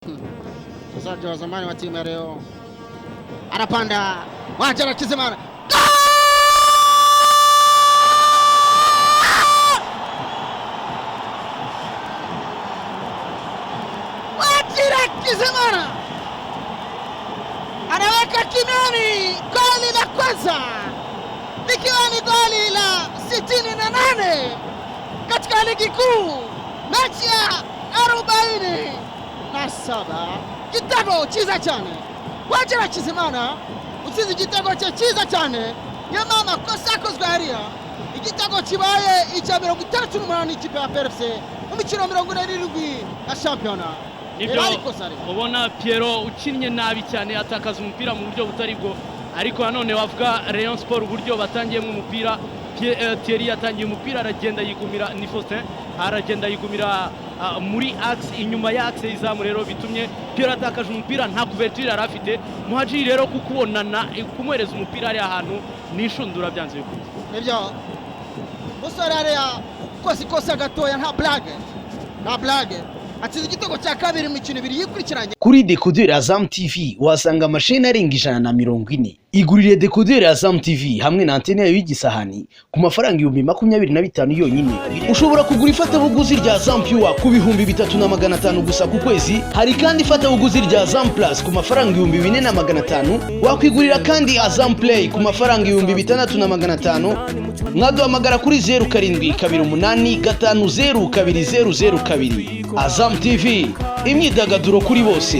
Mchezaji wa zamani wa timu ya leo anapanda wacha na Kizimana. Wajira Kizimana anaweka kinani goli la kwanza, likiwa ni goli la 68 katika ligi kuu, mechi ya 47 igitego cyiza cyane Wajira Kizimana utsize igitego cye cyiza cyane. Niyo mama kosa yakozwe hariya, igitego kibaye icya 68 ikipe ya PFC mu mikino 47 ya shampiyona. Nibyo ubona Piero ukinnye nabi cyane, atakaza umupira mu buryo butari bwo, ariko nanone wavuga Rayon Sport uburyo batangiyemo umupira. Thierry yatangiye umupira aragenda yigumira, ni Faustin aragenda yigumira muri axe, inyuma ya axe izamu, rero bitumye Piero atakaje umupira, nta couverture yari afite. Muhadjili rero kukubonana kumwereza umupira ari ahantu nishundura byanze bikunze. Nibyo musore hariya kosa gatoya, nta blague atsinze igitego cya kabiri mu mikino 2 yikurikiranye. Kuri dekoderi Azam TV wasanga amasheni arenga 140. Igurire dekoderi Azam TV hamwe na antene yayo y'igisahani ku mafaranga 25,000 yonyine. Ushobora kugura ifatabuguzi rya Azam Pure ku 3,500 gusa ku kwezi. Hari kandi ifatabuguzi rya Azam Plus ku mafaranga 4,500. Wakwigurira kandi Azam Play ku mafaranga 6,500. Mwaduhamagara kuri 0728502002. Azam TV, imyidagaduro kuri bose.